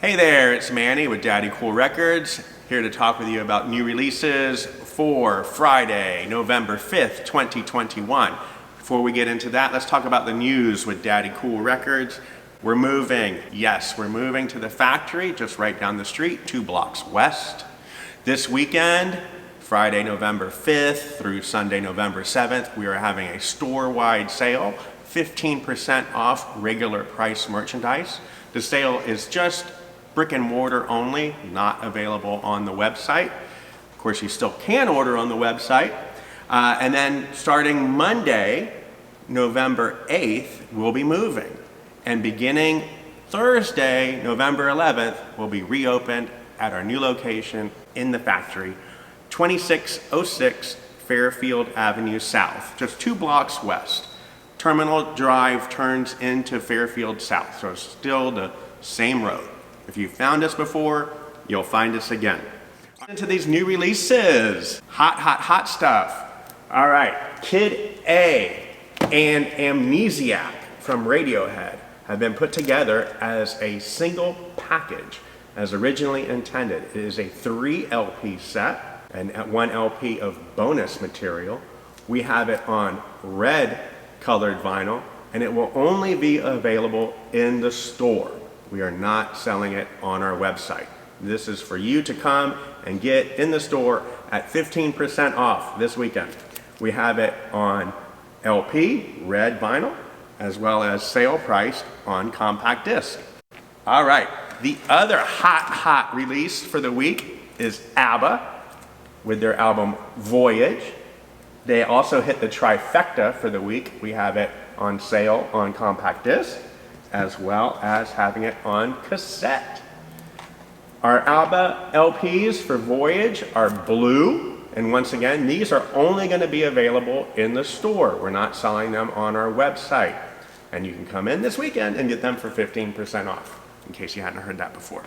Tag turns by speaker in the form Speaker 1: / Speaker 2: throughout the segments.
Speaker 1: Hey there, it's Manny with Daddy Kool Records, here to talk with you about new releases for Friday, November 5th, 2021. Before we get into that, let's talk about the news with Daddy Kool Records. We're moving. Yes, we're moving to the factory just right down the street, 2 blocks west. This weekend, Friday, November 5th through Sunday, November 7th, we are having a store-wide sale, 15% off regular price merchandise. The sale is just brick and mortar only, not available on the website. Of course, you still can order on the website. And then starting Monday, November 8th, we'll be moving. And beginning Thursday, November 11th, we'll be reopened at our new location in the factory, 2606 Fairfield Avenue South, just 2 blocks west. Terminal Drive turns into Fairfield South, so it's still the same road. If you found us before, you'll find us again. Into these new releases, hot stuff. All right, Kid A and Amnesiac from Radiohead have been put together as a single package as originally intended. It is a 3 LP set and 1 LP of bonus material. We have it on red colored vinyl, and it will only be available in the store. We are not selling it on our website. This is for you to come and get in the store at 15% off this weekend. We have it on LP, red vinyl, as well as sale price on compact disc. All right, the other hot release for the week is Abba with their album Voyage. They also hit the trifecta for the week. We have it on sale on compact disc, as well as having it on cassette. Our Abba LPs for Voyage are blue, and once again, these are only going to be available in the store. We're not selling them on our website. And you can come in this weekend and get them for 15% off, in case you hadn't heard that before.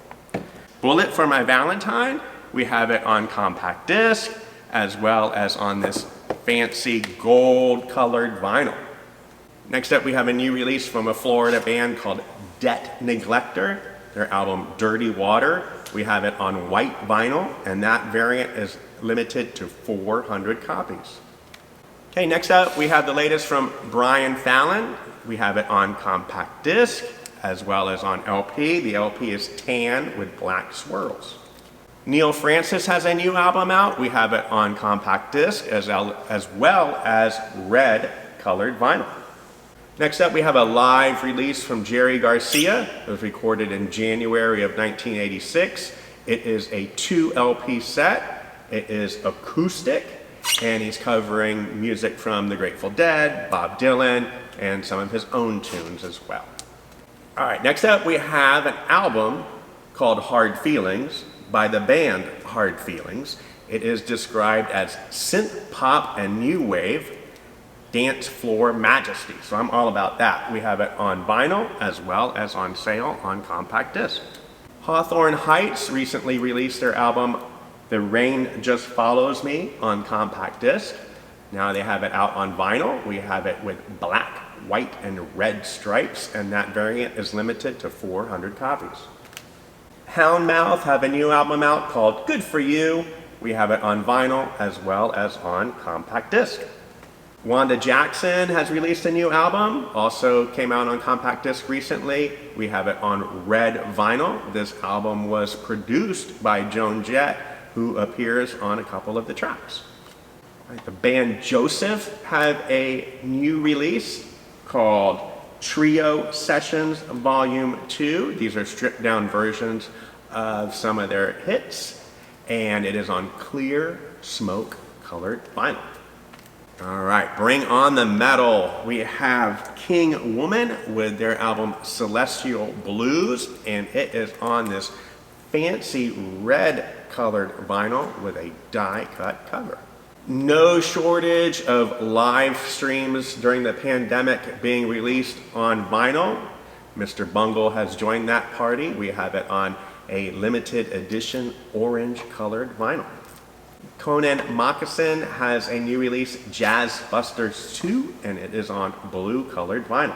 Speaker 1: Bullet for My Valentine, we have it on compact disc, as well as on this fancy gold colored vinyl. Next up, we have a new release from a Florida band called Debt Neglector, their album Dirty Water. We have it on white vinyl, and that variant is limited to 400 copies. Okay, next up, we have the latest from Brian Fallon. We have it on compact disc, as well as on LP. The LP is tan with black swirls. Neil Francis has a new album out. We have it on compact disc, as well as red colored vinyl. Next up, we have a live release from Jerry Garcia. It was recorded in January of 1986. It is a 2 LP set. It is acoustic, and he's covering music from the Grateful Dead, Bob Dylan, and some of his own tunes as well. All right, next up, we have an album called Hard Feelings by the band Hard Feelings. It is described as synth pop and new wave dance floor majesty. So I'm all about that. We have it on vinyl as well as on sale on compact disc. Hawthorne Heights recently released their album The Rain Just Follows Me on compact disc. Now they have it out on vinyl. We have it with black, white, and red stripes, and that variant is limited to 400 copies. Houndmouth have a new album out called Good For You. We have it on vinyl as well as on compact disc. Wanda Jackson has released a new album, also came out on compact disc recently. We have it on red vinyl. This album was produced by Joan Jett, who appears on a couple of the tracks. Right, the band Joseph have a new release called Trio Sessions Volume 2. These are stripped down versions of some of their hits, and it is on clear smoke colored vinyl. All right, bring on the metal. We have King Woman with their album Celestial Blues, and it is on this fancy red colored vinyl with a die cut cover. No shortage of live streams during the pandemic being released on vinyl. Mr. Bungle has joined that party. We have it on a limited edition orange colored vinyl. Conan Moccasin has a new release, Jazz Busters 2, and it is on blue colored vinyl.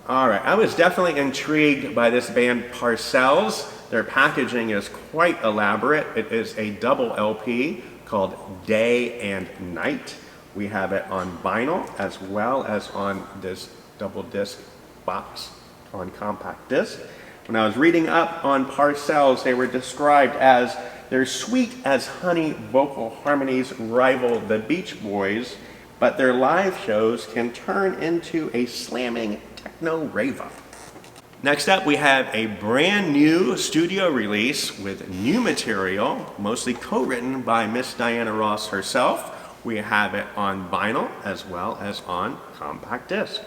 Speaker 1: All right, I was definitely intrigued by this band Parcells. Their packaging is quite elaborate. It is a double LP called Day and Night. We have it on vinyl as well as on this double disc box on compact disc. When I was reading up on Parcells, they were described as their sweet as honey vocal harmonies rival the Beach Boys, but their live shows can turn into a slamming techno raver. Next up, we have a brand new studio release with new material, mostly co-written by Miss Diana Ross herself. We have it on vinyl as well as on compact disc.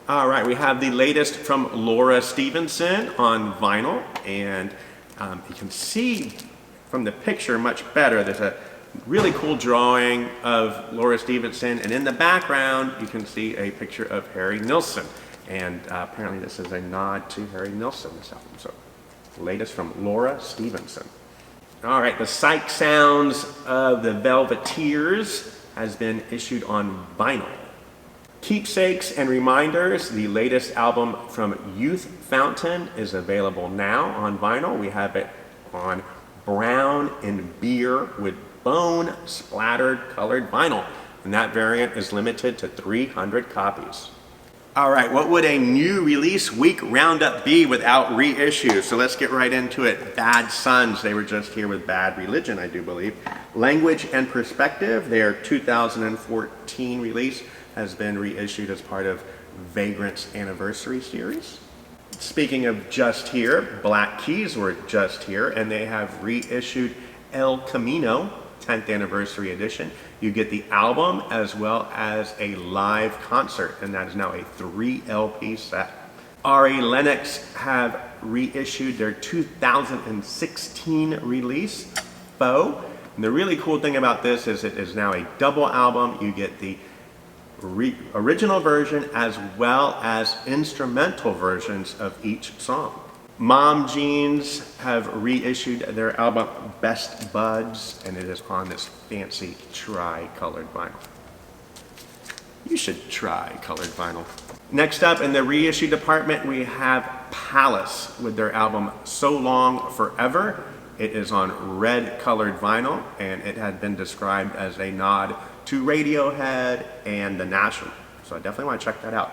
Speaker 1: All right, we have the latest from Laura Stevenson on vinyl, and you can see from the picture much better. There's a really cool drawing of Laura Stevenson, and in the background you can see a picture of Harry Nilsson. And apparently this is a nod to Harry Nilsson, this album. So, latest from Laura Stevenson. All right, the Psych Sounds of the Velveteers has been issued on vinyl. Keepsakes and Reminders, the latest album from Youth Fountain, is available now on vinyl. We have it on brown and beer with bone splattered colored vinyl. And that variant is limited to 300 copies. All right, what would a new release week roundup be without reissues? So let's get right into it. Bad Sons, they were just here with Bad Religion, I do believe. Language and Perspective, their 2014 release, has been reissued as part of Vagrant's Anniversary series. Speaking of just here, Black Keys were just here, and they have reissued El Camino, 10th Anniversary Edition. You get the album as well as a live concert, and that is now a 3 LP set. Ari Lennox have reissued their 2016 release, Foe. And the really cool thing about this is it is now a double album. You get the original version as well as instrumental versions of each song. Mom Jeans have reissued their album Best Buds, and it is on this fancy tri-colored vinyl. You should try colored vinyl. Next up in the reissue department, we have Palace with their album So Long Forever. It is on red colored vinyl, and it had been described as a nod to Radiohead and The National. So I definitely want to check that out.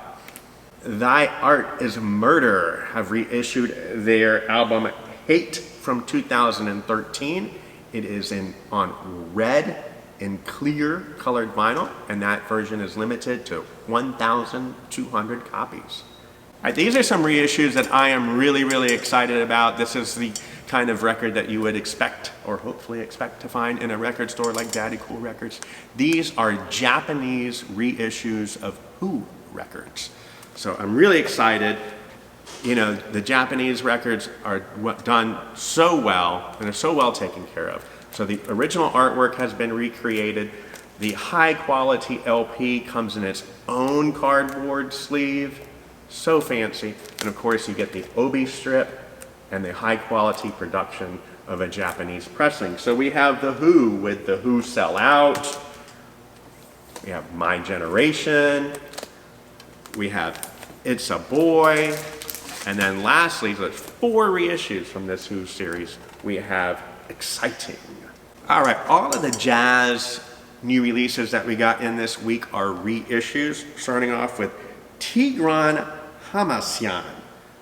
Speaker 1: Thy Art is Murder have reissued their album Hate from 2013. It is on red and clear colored vinyl, and that version is limited to 1,200 copies. All right, these are some reissues that I am really excited about. This is the kind of record that you would expect, or hopefully expect, to find in a record store like Daddy Kool Records. These are Japanese reissues of Who records. So I'm really excited. You know, the Japanese records are done so well, and they're so well taken care of. So the original artwork has been recreated. The high quality LP comes in its own cardboard sleeve. So fancy. And of course you get the obi strip and the high quality production of a Japanese pressing. So we have The Who with The Who Sell Out. We have My Generation. We have It's a Boy. And then lastly, there's 4 reissues from this Who series. We have Exciting. All right, all of the jazz new releases that we got in this week are reissues, starting off with Tigran Hamasyan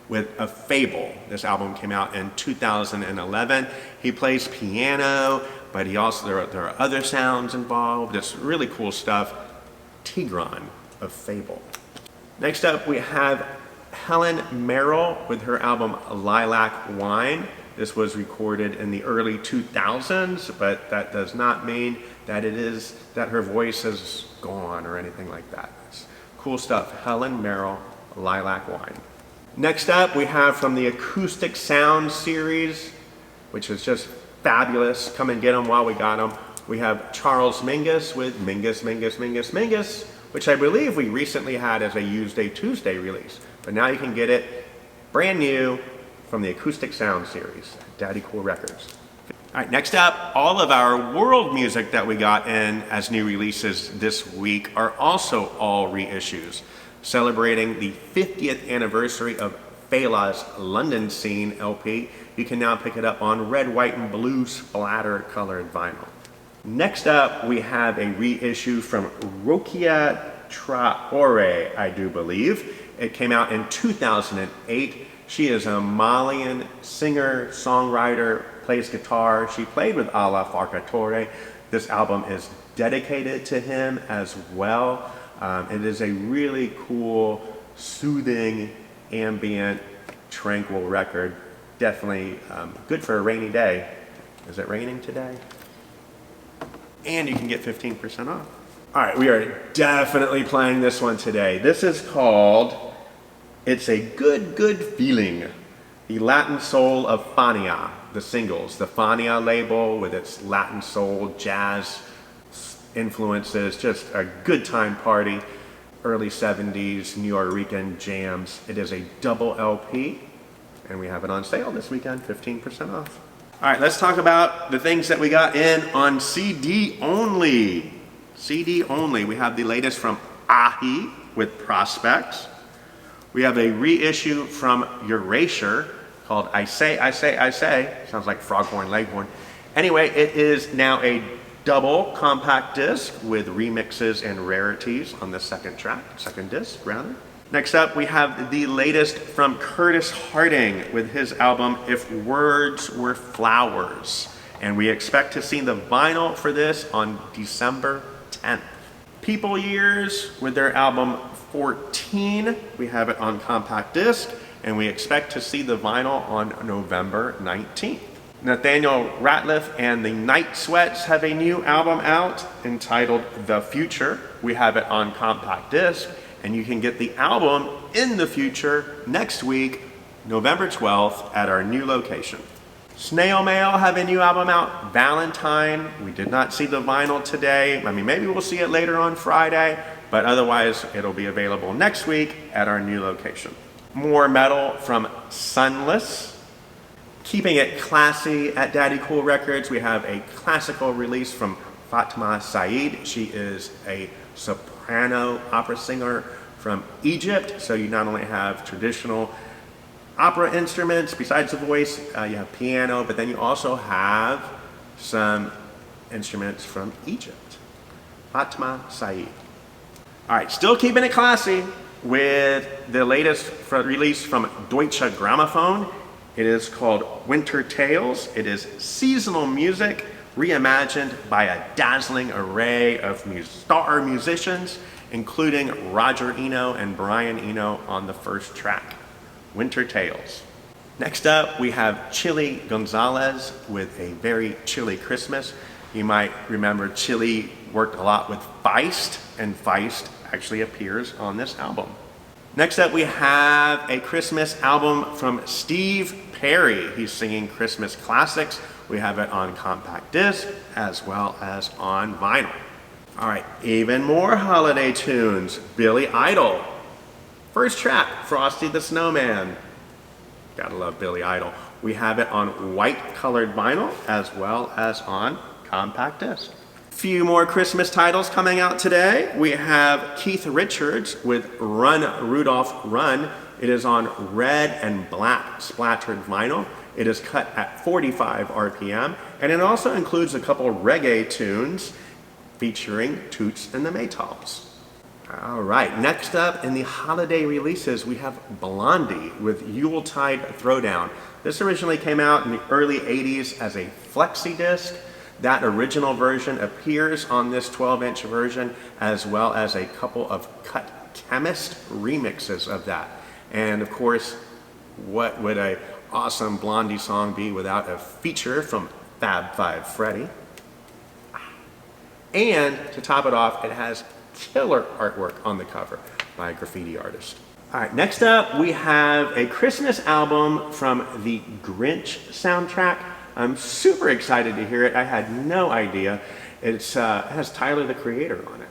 Speaker 1: with A Fable. This album came out in 2011. He plays piano, but he also there are other sounds involved. It's really cool stuff. Tigran, A Fable. Next up, we have Helen Merrill with her album Lilac Wine. This was recorded in the early 2000s, but that does not mean that that her voice is gone or anything like that. It's cool stuff. Helen Merrill, Lilac Wine. Next up, we have from the Acoustic Sound series, which is just fabulous. Come and get them while we got them. We have Charles Mingus with Mingus, which I believe we recently had as a Tuesday release. But now you can get it brand new from the Acoustic Sound series, Daddy Kool Records. All right, next up, all of our world music that we got in as new releases this week are also all reissues. celebrating the 50th anniversary of Fela's London Scene LP. You can now pick it up on red, white, and blue splatter colored vinyl. Next up, we have a reissue from Rokia Traore, I do believe. It came out in 2008. She is a Malian singer, songwriter, plays guitar. She played with Ala Farka. This album is dedicated to him as well. It is a really cool, soothing, ambient, tranquil record. Definitely good for a rainy day. Is it raining today? And you can get 15% off. All right, we are definitely playing this one today. This is called It's a Good Feeling, the Latin Soul of Fania, the singles. The Fania label with its Latin soul, jazz influences, just a good time party. Early 70s New York jams. It is a double LP, and we have it on sale this weekend, 15% off. All right, let's talk about the things that we got in on CD only. CD only. We have the latest from Ahi with Prospects. We have a reissue from Erasure called I Say. Sounds like Froghorn Leghorn. Anyway, it is now a double compact disc with remixes and rarities on the second disc rather. Next up, we have the latest from Curtis Harding with his album If Words Were Flowers. And we expect to see the vinyl for this on December 10th. People Years with their album 14. We have it on compact disc, and we expect to see the vinyl on November 19th. Nathaniel Ratliff and the Night Sweats have a new album out entitled The Future. We have it on compact disc, and you can get the album In the Future next week, November 12th, at our new location. Snail Mail have a new album out, Valentine. We did not see the vinyl today. I mean, maybe we'll see it later on Friday, but otherwise it'll be available next week at our new location. More metal from Sunless. Keeping it classy at Daddy Kool Records, we have a classical release from Fatma Saeed. She is a soprano opera singer from Egypt. So you not only have traditional opera instruments besides the voice, you have piano, but then you also have some instruments from Egypt. Fatma Saeed. All right, still keeping it classy with the latest release from Deutsche Grammophon. It is called Winter Tales. It is seasonal music reimagined by a dazzling array of star musicians, including Roger Eno and Brian Eno on the first track, Winter Tales. Next up, we have Chile Gonzalez with A Very Chilly Christmas. You might remember Chile worked a lot with Feist, and Feist actually appears on this album. Next up, we have a Christmas album from Steve Perry. He's singing Christmas classics. We have it on compact disc as well as on vinyl. All right, even more holiday tunes. Billy Idol. First track, Frosty the Snowman. Gotta love Billy Idol. We have it on white colored vinyl as well as on compact disc. Few more Christmas titles coming out today. We have Keith Richards with Run Rudolph Run. It is on red and black splattered vinyl. It is cut at 45 RPM, and it also includes a couple reggae tunes featuring Toots and the Maytals. All right, next up in the holiday releases, we have Blondie with Yuletide Throwdown. This originally came out in the early 80s as a flexi disc. That original version appears on this 12-inch version, as well as a couple of Cut Chemist remixes of that. And of course, what would a awesome Blondie song be without a feature from Fab Five Freddy? And to top it off, it has killer artwork on the cover by a graffiti artist. All right, next up we have a Christmas album from the Grinch soundtrack. I'm super excited to hear it. I had no idea. It has Tyler the Creator on it,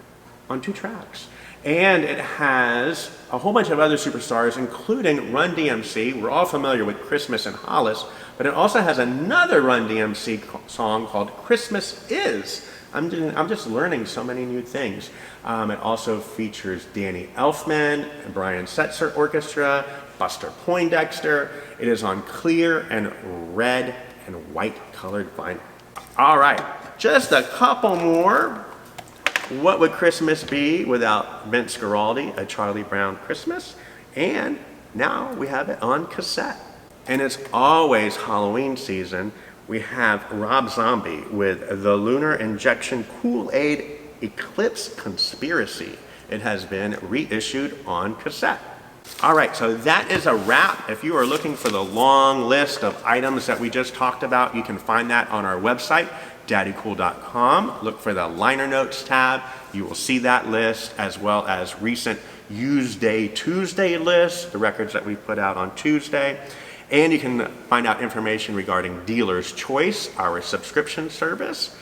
Speaker 1: on 2 tracks. And it has a whole bunch of other superstars, including Run DMC. We're all familiar with Christmas and Hollis, but it also has another Run DMC song called Christmas Is. I'm just learning so many new things. It also features Danny Elfman, Brian Setzer Orchestra, Buster Poindexter. It is on clear and red and white colored vinyl. All right, just a couple more. What would Christmas be without Vince Guaraldi, A Charlie Brown Christmas? And now we have it on cassette. And it's always Halloween season. We have Rob Zombie with The Lunar Injection Kool-Aid Eclipse Conspiracy. It has been reissued on cassette. All right, so that is a wrap. If you are looking for the long list of items that we just talked about, you can find that on our website, daddykool.com. Look for the liner notes tab. You will see that list, as well as recent Used Day Tuesday list, the records that we put out on Tuesday. And you can find out information regarding Dealer's Choice, our subscription service.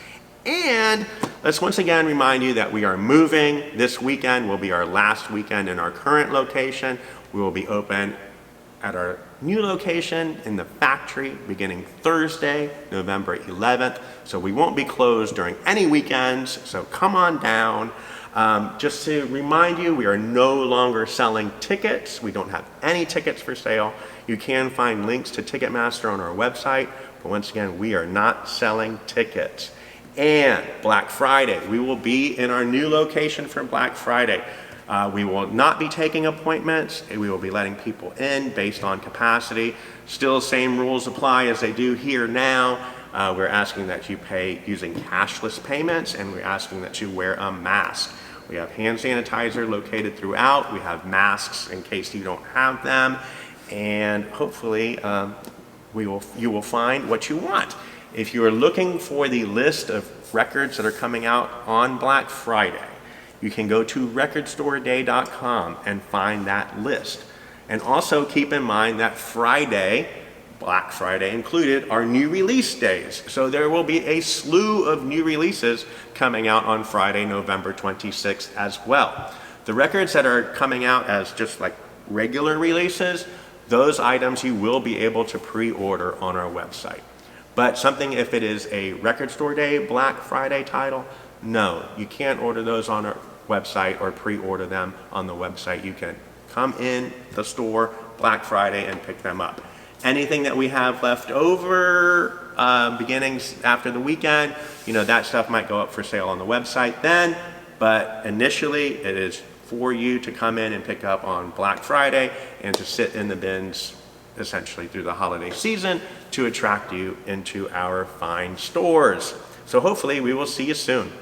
Speaker 1: And let's once again remind you that we are moving. This weekend will be our last weekend in our current location. We will be open at our new location in the factory beginning Thursday, November 11th. So we won't be closed during any weekends, so come on down. Just to remind you, we are no longer selling tickets. We don't have any tickets for sale. You can find links to Ticketmaster on our website, but once again, we are not selling tickets. And Black Friday, we will be in our new location for Black Friday. We will not be taking appointments. We will be letting people in based on capacity. Still, same rules apply as they do here now. We're asking that you pay using cashless payments, and we're asking that you wear a mask. We have hand sanitizer located throughout. We have masks in case you don't have them. And hopefully you will find what you want. If you are looking for the list of records that are coming out on Black Friday, you can go to recordstoreday.com and find that list. And also keep in mind that Friday, Black Friday included, are new release days. So there will be a slew of new releases coming out on Friday, November 26th as well. The records that are coming out as just like regular releases, those items you will be able to pre-order on our website. But something, if it is a Record Store Day Black Friday title, no, you can't order those on our website or pre-order them on the website. You can come in the store Black Friday and pick them up. Anything that we have left over, beginnings after the weekend, that stuff might go up for sale on the website then, but initially it is for you to come in and pick up on Black Friday and to sit in the bins essentially through the holiday season to attract you into our fine stores. So hopefully we will see you soon.